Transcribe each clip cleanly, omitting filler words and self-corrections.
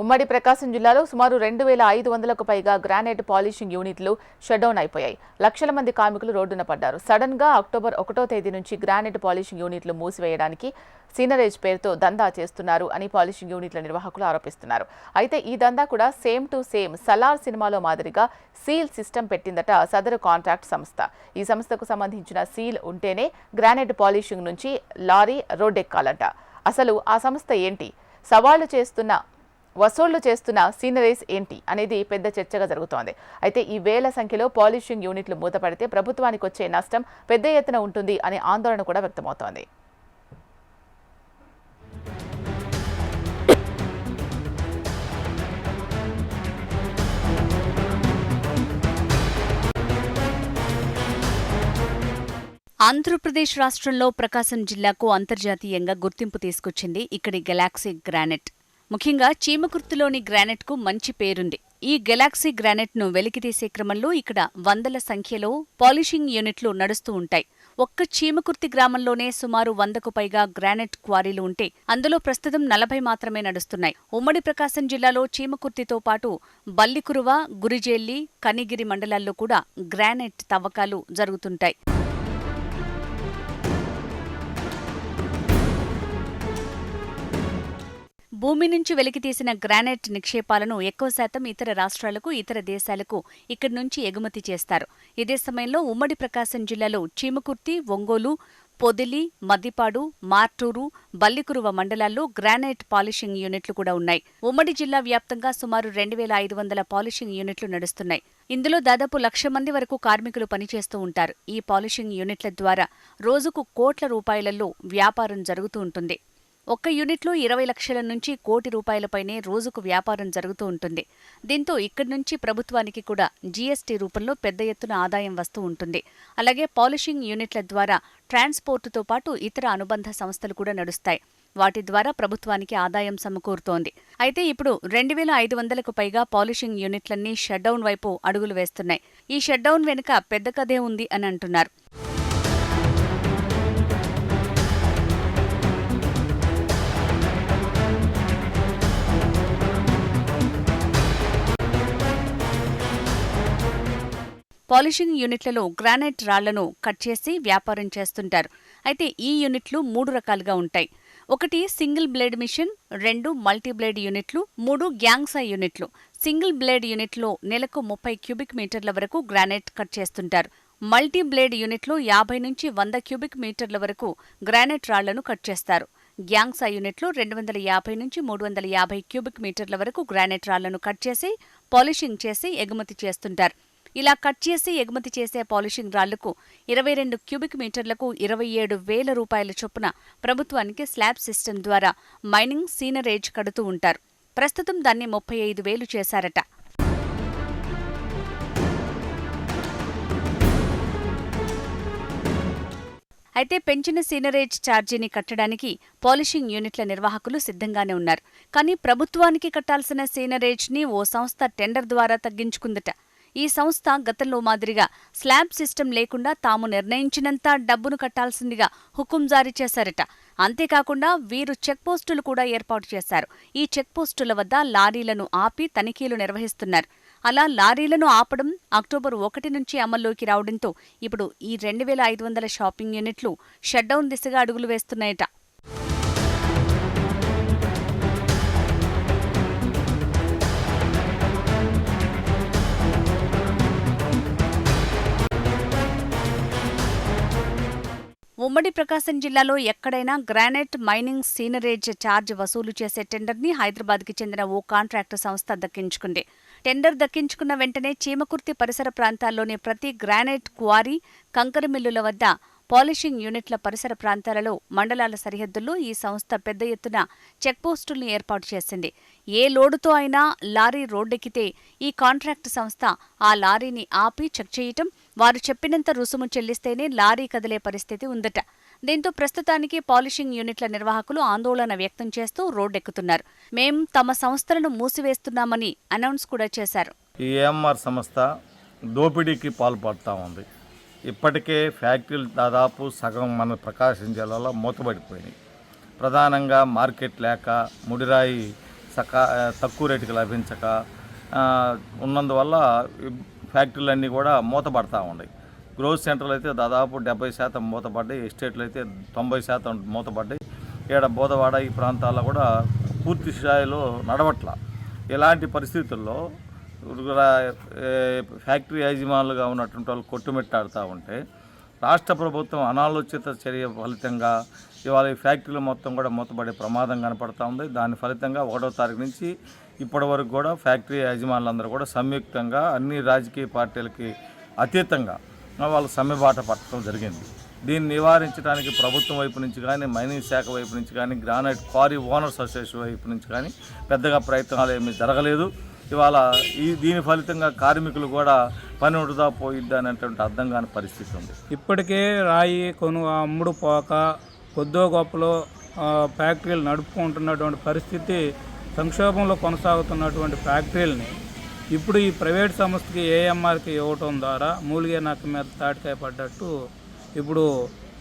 ఉమ్మడి ప్రకాశం జిల్లాలో సుమారు 2,500కు పైగా గ్రానైట్ పాలిషింగ్ యూనిట్లు షట్డౌన్ అయిపోయాయి. లక్షల మంది కార్మికులు రోడ్డున పడ్డారు. సడన్ గా అక్టోబర్ 1వ తేదీ నుంచి గ్రానైట్ పాలిషింగ్ యూనిట్లు మూసివేయడానికి సీనరేజ్ పేరుతో దందా చేస్తున్నారు అని పాలిషింగ్ యూనిట్ల నిర్వాహకులు ఆరోపిస్తున్నారు. అయితే ఈ దందా కూడా సేమ్ టు సేమ్ సలార్ సినిమాలో మాదిరిగా సీల్ సిస్టమ్ పెట్టిందట సదరు కాంట్రాక్ట్ సంస్థ. ఈ సంస్థకు సంబంధించిన సీల్ ఉంటేనే గ్రానైట్ పాలిషింగ్ నుంచి లారీ రోడ్డెక్కాలంట. అసలు ఆ సంస్థ ఏంటి, వసూళ్లు చేస్తున్న సీనరీస్ ఏంటి అనేది పెద్ద చర్చగా జరుగుతోంది. అయితే ఈ వేల సంఖ్యలో పాలిషింగ్ యూనిట్లు మూతపడితే ప్రభుత్వానికి వచ్చే నష్టం పెద్ద ఎత్తున ఉంటుంది అనే ఆందోళన కూడా వ్యక్తమవుతోంది. ఆంధ్రప్రదేశ్ రాష్ట్రంలో ప్రకాశం జిల్లాకు అంతర్జాతీయంగా గుర్తింపు తీసుకొచ్చింది ఇక్కడి గెలాక్సీ గ్రానైట్. ముఖ్యంగా చీమకుర్తిలోని గ్రానైట్కు మంచి పేరుంది. ఈ గెలాక్సీ గ్రానైట్ను వెలికితీసే క్రమంలో ఇక్కడ వందల సంఖ్యలో పాలిషింగ్ యూనిట్లు నడుస్తూ ఉంటాయి. ఒక్క చీమకుర్తి గ్రామంలోనే సుమారు 100కు పైగా గ్రానైట్ క్వారీలు ఉంటే అందులో ప్రస్తుతం 40 మాత్రమే నడుస్తున్నాయి. ఉమ్మడి ప్రకాశం జిల్లాలో చీమకుర్తితో పాటు బల్లికురువ, గురిజేల్లి, కనిగిరి మండలాల్లో కూడా గ్రానైట్ తవ్వకాలు జరుగుతుంటాయి. భూమి నుంచి వెలికితీసిన గ్రానైట్ నిక్షేపాలను ఎక్కువ శాతం ఇతర రాష్ట్రాలకు, ఇతర దేశాలకు ఇక్కడి నుంచి ఎగుమతి చేస్తారు. ఇదే సమయంలో ఉమ్మడి ప్రకాశం జిల్లాలో చీమకుర్తి, ఒంగోలు, పొదిలి, మద్దిపాడు, మార్టూరు, బల్లికురువ మండలాల్లో గ్రానైట్ పాలిషింగ్ యూనిట్లు కూడా ఉన్నాయి. ఉమ్మడి జిల్లా వ్యాప్తంగా సుమారు 2,500 పాలిషింగ్ యూనిట్లు నడుస్తున్నాయి. ఇందులో దాదాపు 1,00,000 మంది వరకు కార్మికులు పనిచేస్తూ ఉంటారు. ఈ పాలిషింగ్ యూనిట్ల ద్వారా రోజుకు కోట్ల రూపాయలలో వ్యాపారం జరుగుతూ ఉంటుంది. ఒక్క యూనిట్లో 20 లక్షల నుంచి కోటి రూపాయలపైనే రోజుకు వ్యాపారం జరుగుతూ ఉంటుంది. దీంతో ఇక్కడి నుంచి ప్రభుత్వానికి కూడా జీఎస్టీ రూపంలో పెద్ద ఎత్తున ఆదాయం వస్తూ ఉంటుంది. అలాగే పాలిషింగ్ యూనిట్ల ద్వారా ట్రాన్స్పోర్టుతో పాటు ఇతర అనుబంధ సంస్థలు కూడా నడుస్తాయి. వాటి ద్వారా ప్రభుత్వానికి ఆదాయం సమకూరుతోంది. అయితే ఇప్పుడు 2,500కు పైగా పాలిషింగ్ యూనిట్లన్నీ షట్డౌన్ వైపు అడుగులు వేస్తున్నాయి. ఈ షట్డౌన్ వెనుక పెద్ద కథే ఉంది అని అంటున్నారు. పాలిషింగ్ యూనిట్లలో గ్రానైట్ రాళ్లను కట్ చేసి వ్యాపారం చేస్తుంటారు. అయితే ఈ యూనిట్లు 3 రకాలుగా ఉంటాయి. 1 single blade machine, 2 multi blade యూనిట్లు, 3 గ్యాంగ్సా యూనిట్లు. సింగిల్ బ్లేడ్ యూనిట్లో నెలకు 30 క్యూబిక్ మీటర్ల వరకు గ్రానైట్ కట్ చేస్తుంటారు. మల్టీ బ్లేడ్ యూనిట్లో 50 నుంచి 100 క్యూబిక్ మీటర్ల వరకు గ్రానైట్ రాళ్లను కట్ చేస్తారు. గ్యాంగ్సా యూనిట్లో 250 నుంచి 350 క్యూబిక్ మీటర్ల వరకు గ్రానైట్ రాళ్లను కట్ చేసి పాలిషింగ్ చేసి ఎగుమతి చేస్తుంటారు. ఇలా కట్ చేసి ఎగుమతి చేసే పాలిషింగ్ రాళ్లకు 22 క్యూబిక్ మీటర్లకు 27,000 రూపాయల చొప్పున ప్రభుత్వానికి స్లాబ్ సిస్టమ్ ద్వారా మైనింగ్ సీనరేజ్ కడుతూ ఉంటారు. ప్రస్తుతం దాన్ని 35,000 చేశారట. అయితే పెంచిన సీనరేజ్ ఛార్జీని కట్టడానికి పాలిషింగ్ యూనిట్ల నిర్వాహకులు సిద్ధంగానే ఉన్నారు. కానీ ప్రభుత్వానికి కట్టాల్సిన సీనరేజ్ని ఓ సంస్థ టెండర్ ద్వారా తగ్గించుకుందట. ఈ సంస్థ గతంలో మాదిరిగా స్లాబ్ సిస్టమ్ లేకుండా తాము నిర్ణయించినంత డబ్బును కట్టాల్సిందిగా హుకుం జారీ చేశారట. అంతేకాకుండా వీరు చెక్పోస్టులు కూడా ఏర్పాటు చేశారు. ఈ చెక్పోస్టుల వద్ద లారీలను ఆపి తనిఖీలు నిర్వహిస్తున్నారు. అలా లారీలను ఆపడం అక్టోబర్ 1 నుంచి అమల్లోకి రావడంతో ఇప్పుడు ఈ 2,500 షాపింగ్ యూనిట్లు షట్డౌన్ దిశగా అడుగులు వేస్తున్నాయట. ఉమ్మడి ప్రకాశం జిల్లాలో ఎక్కడైనా గ్రానైట్ మైనింగ్ సీనరేజ్ ఛార్జ్ వసూలు చేసే టెండర్ని హైదరాబాద్కి చెందిన ఓ కాంట్రాక్టు సంస్థ దక్కించుకుంది. టెండర్ దక్కించుకున్న వెంటనే చీమకుర్తి పరిసర ప్రాంతాల్లోని ప్రతి గ్రానైట్ క్వారీ, కంకర మిల్లుల వద్ద పాలిషింగ్ యూనిట్ల పరిసర ప్రాంతాలలో మండలాల సరిహద్దుల్లో ఈ సంస్థ పెద్ద ఎత్తున చెక్పోస్టుల్ని ఏర్పాటు చేసింది. ఏ లోడుతో అయినా లారీ రోడ్డెక్కితే ఈ కాంట్రాక్టు సంస్థ ఆ లారీని ఆపి చెక్ చేయటం, వారు చెప్పినంత రుసుము చెల్లిస్తేనే లారీ కదిలే పరిస్థితి ఉందట. దీంతో ప్రస్తుతానికి పాలిషింగ్ యూనిట్ల నిర్వాహకులు ఆందోళన వ్యక్తం చేస్తూ రోడ్డెక్కుతున్నారు. మేం తమ సంస్థలను మూసివేస్తున్నామని అనౌన్స్ కూడా చేశారు. ఈ ఏఎంఆర్ సంస్థ దోపిడీకి పాల్పడుతూ ఉంది. ఇప్పటికే ఫ్యాక్టరీలు దాదాపు సగం మన ప్రకాశం జిల్లాలో మూతబడిపోయినాయి. ప్రధానంగా మార్కెట్ లేక ముడిరాయి తక్కువ రేటుకి లభించక ఉన్నందువల్ల ఫ్యాక్టరీలన్నీ కూడా మూతపడతా ఉన్నాయి. గ్రోత్ సెంటర్లు అయితే దాదాపు 70% మూతపడ్డాయి, ఎస్టేట్లు అయితే 90% మూతపడ్డాయి. ఈడ బోధవాడ ఈ ప్రాంతాల్లో కూడా పూర్తి స్థాయిలో నడవట్ల. ఇలాంటి పరిస్థితుల్లో ఫ్యాక్టరీ యాజమానులుగా ఉన్నటువంటి వాళ్ళు కొట్టుమిట్టాడుతూ ఉంటే రాష్ట్ర ప్రభుత్వం అనాలోచిత చర్య ఫలితంగా ఇవాళ ఈ ఫ్యాక్టరీలు మొత్తం కూడా మూతపడే ప్రమాదం కనపడతా ఉంది. దాని ఫలితంగా 1వ తారీఖు నుంచి ఇప్పటి వరకు కూడా ఫ్యాక్టరీ యాజమానులందరూ కూడా సంయుక్తంగా అన్ని రాజకీయ పార్టీలకి అతీతంగా వాళ్ళు సమ్మెబాట పట్టడం జరిగింది. దీన్ని నివారించడానికి ప్రభుత్వం వైపు నుంచి కానీ, మైనింగ్ శాఖ వైపు నుంచి కానీ, గ్రానైట్ క్వారీ ఓనర్స్ అసోసియేషన్ వైపు నుంచి కానీ పెద్దగా ప్రయత్నాలు ఏమీ జరగలేదు. ఇవాళ దీని ఫలితంగా కార్మికులు కూడా పని వృధా పోయిద్ది అనేటువంటి అర్థం కాని పరిస్థితి ఉంది. ఇప్పటికే రాయి అమ్ముడు పోక కొద్దో గొప్పలో ఫ్యాక్టరీలు నడుపుకుంటున్నటువంటి పరిస్థితి, సంక్షోభంలో కొనసాగుతున్నటువంటి ఫ్యాక్టరీలని ఇప్పుడు ఈ ప్రైవేట్ సంస్థకి ఏఎంఆర్కి ఇవ్వటం ద్వారా మూలిగే నక్క మీద తాటికాయ పడ్డట్టు ఇప్పుడు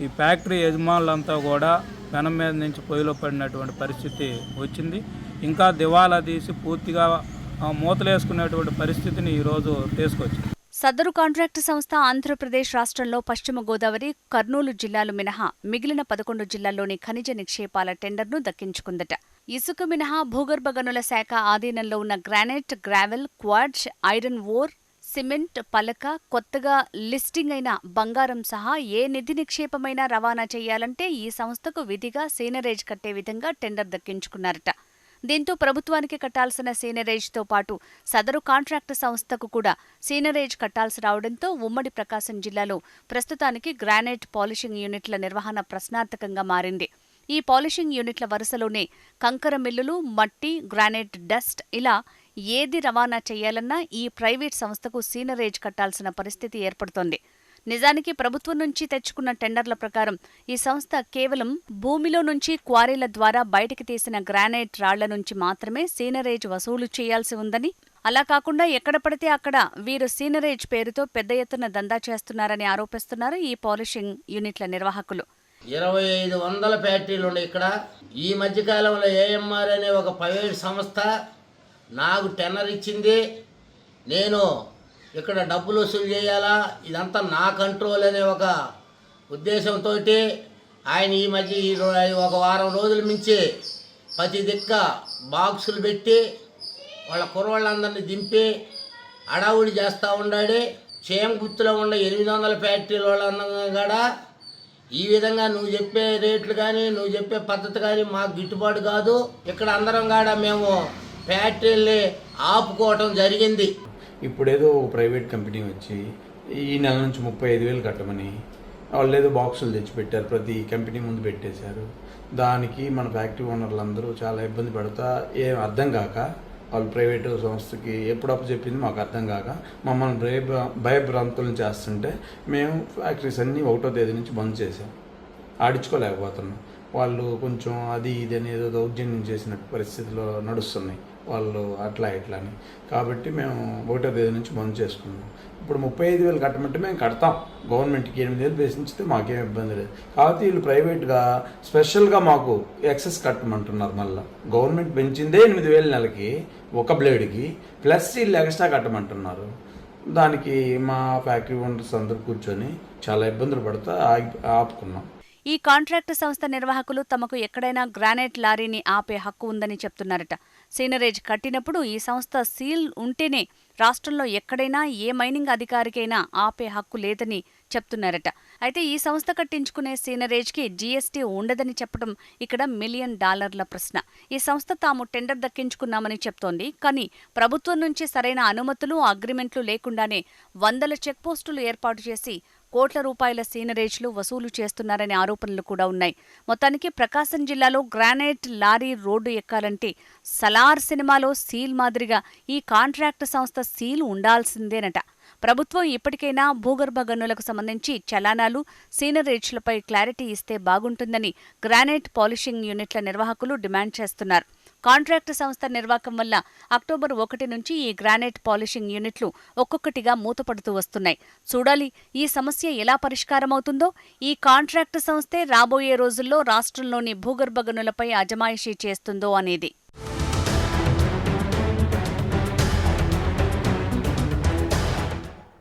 ఈ ఫ్యాక్టరీ యజమానులంతా కూడా పెనం మీద నుంచి పొయ్యిలో పడినటువంటి పరిస్థితి వచ్చింది. ఇంకా దివాలా తీసి పూర్తిగా మూతలేసుకునేటువంటి పరిస్థితిని ఈరోజు తీసుకొచ్చింది. సదరు కాంట్రాక్టు సంస్థ ఆంధ్రప్రదేశ్ రాష్ట్రంలో పశ్చిమ గోదావరి, కర్నూలు జిల్లాలు మినహా మిగిలిన 11 జిల్లాల్లోని ఖనిజ నిక్షేపాల టెండర్ను దక్కించుకుందట. ఇసుక మినహా భూగర్భ గనుల శాఖ ఆధీనంలో ఉన్న granite, gravel, quartz, iron ore, cement, పలక, కొత్తగా లిస్టింగ్ అయిన బంగారం సహా ఏ నిధి నిక్షేపమైనా రవాణా చేయాలంటే ఈ సంస్థకు విధిగా సీనరేజ్ కట్టే విధంగా టెండర్ దక్కించుకున్నారట. దీంతో ప్రభుత్వానికి కట్టాల్సిన సీనరేజ్తో పాటు సదరు కాంట్రాక్టు సంస్థకు కూడా సీనరేజ్ కట్టాల్సి రావడంతో ఉమ్మడి ప్రకాశం జిల్లాలో ప్రస్తుతానికి గ్రానైట్ పాలిషింగ్ యూనిట్ల నిర్వహణ ప్రశ్నార్థకంగా మారింది. ఈ పాలిషింగ్ యూనిట్ల వరుసలోనే కంకర మిల్లులు, మట్టి, గ్రానైట్ డస్ట్ ఇలా ఏది రవాణా చేయాలన్నా ఈ ప్రైవేట్ సంస్థకు సీనరేజ్ కట్టాల్సిన పరిస్థితి ఏర్పడుతోంది. నిజానికి ప్రభుత్వం నుంచి తెచ్చుకున్న టెండర్ల ప్రకారం ఈ సంస్థ కేవలం భూమిలో నుంచి క్వారీల ద్వారా బయటికి తీసిన గ్రానైట్ రాళ్ల నుంచి మాత్రమే సీనరేజ్ వసూలు చేయాల్సి ఉందని, అలా కాకుండా ఎక్కడ పడితే అక్కడ వీరు సీనరేజ్ పేరుతో పెద్ద ఎత్తున దందా చేస్తున్నారని ఆరోపిస్తున్నారు ఈ పాలిషింగ్ యూనిట్ల నిర్వాహకులు. 2500 ఫ్యాక్టరీలు ఉన్నాయి ఇక్కడ. ఈ మధ్యకాలంలో ఏఎంఆర్ అనే ఒక ప్రైవేట్ సంస్థ నాకు టెండర్ ఇచ్చింది. నేను ఇక్కడ డబ్బులు వసూలు చేయాలా, ఇదంతా నా కంట్రోల్ అనే ఒక ఉద్దేశంతో ఆయన ఈ మధ్య ఒక వారం రోజుల నుంచి ప్రతి దిక్క బాక్సులు పెట్టి వాళ్ళ కుర్రవాళ్ళందరినీ దింపి అడావుడి చేస్తూ ఉన్నాడు. చేయం గుర్తులో ఉన్న 800 ఫ్యాక్టరీల వాళ్ళందరూ కూడా ఈ విధంగా నువ్వు చెప్పే రేట్లు కానీ, నువ్వు చెప్పే పద్ధతి కానీ మాకు గిట్టుబాటు కాదు. ఇక్కడ అందరం కూడా మేము ఫ్యాక్టరీల్ని ఆపుకోవటం జరిగింది. ఇప్పుడేదో ప్రైవేట్ కంపెనీ వచ్చి ఈ నెల నుంచి 35,000 కట్టమని వాళ్ళు ఏదో బాక్సులు తెచ్చిపెట్టారు, ప్రతి కంపెనీ ముందు పెట్టేశారు. దానికి మన ఫ్యాక్టరీ ఓనర్లు అందరూ చాలా ఇబ్బంది పడతా ఏం అర్థం కాక వాళ్ళు ప్రైవేటు సంస్థకి ఎప్పుడప్పుడు చెప్పింది మాకు అర్థం కాక మమ్మల్ని భయభ్రాంతులను చేస్తుంటే మేము ఫ్యాక్టరీస్ అన్నీ 1వ తేదీ నుంచి బంద్ చేసాం. ఆడించుకోలేకపోతున్నాం. వాళ్ళు కొంచెం అది ఇది అని ఏదో దౌర్జన్యం చేసిన పరిస్థితిలో నడుస్తున్నాయి వాళ్ళు అట్లా ఇట్లా అని. కాబట్టి మేము 1వ తేదీ నుంచి బంద్ చేసుకున్నాం. ఇప్పుడు 35,000 కట్టమంటే మేము కడతాం. గవర్నమెంట్కి 8,000 వేసించితే మాకేం ఇబ్బంది లేదు. కాబట్టి వీళ్ళు ప్రైవేట్గా స్పెషల్గా మాకు ఎక్సెస్ కట్టమంటున్నారు. మళ్ళీ గవర్నమెంట్ పెంచిందే 8,000 నెలకి ఒక బ్లేడ్కి, ప్లస్ వీళ్ళు ఎక్స్ట్రా కట్టమంటున్నారు. దానికి మా ఫ్యాక్టరీ ఓనర్స్ అందరూ కూర్చొని చాలా ఇబ్బందులు పడుతూ ఆపుకున్నాం. ఈ కాంట్రాక్టు సంస్థ నిర్వాహకులు తమకు ఎక్కడైనా గ్రానైట్ లారీని ఆపే హక్కు ఉందని చెప్తున్నారట. సీనరేజ్ కట్టినప్పుడు ఈ సంస్థ సీల్ ఉంటేనే రాష్ట్రంలో ఎక్కడైనా ఏ మైనింగ్ అధికారికైనా ఆపే హక్కు లేదని చెప్తున్నారట. అయితే ఈ సంస్థ కట్టించుకునే సీనరేజ్కి జీఎస్టీ ఉండదని చెప్పడం ఇక్కడ $1 మిలియన్ ప్రశ్న. ఈ సంస్థ తాము టెండర్ దక్కించుకున్నామని చెప్తోంది. కానీ ప్రభుత్వం నుంచి సరైన అనుమతులు, అగ్రిమెంట్లు లేకుండానే వందల చెక్పోస్టులు ఏర్పాటు చేసి కోట్ల రూపాయల సీనరేజ్లు వసూలు చేస్తున్నారనే ఆరోపణలు కూడా ఉన్నాయి. మొత్తానికి ప్రకాశం జిల్లాలో గ్రానైట్ లారీ రోడ్డు ఎక్కాలంటే సలార్ సినిమాలో సీల్ మాదిరిగా ఈ కాంట్రాక్టు సంస్థ సీలు ఉండాల్సిందేనట. ప్రభుత్వం ఇప్పటికైనా భూగర్భ గనులకు సంబంధించి చలానాలు, సీనరేజ్లపై క్లారిటీ ఇస్తే బాగుంటుందని గ్రానైట్ పాలిషింగ్ యూనిట్ల నిర్వాహకులు డిమాండ్ చేస్తున్నారు. కాంట్రాక్టు సంస్థ నిర్వాకం వల్ల అక్టోబర్ 1 నుంచి ఈ గ్రానైట్ పాలిషింగ్ యూనిట్లు ఒక్కొక్కటిగా మూతపడుతూ వస్తున్నాయి. చూడాలి ఈ సమస్య ఎలా పరిష్కారమవుతుందో. ఈ కాంట్రాక్టు సంస్థే రాబోయే రోజుల్లో రాష్ట్రంలోని భూగర్భ గనులపై అజమాయిషీ చేస్తుందో అనేది.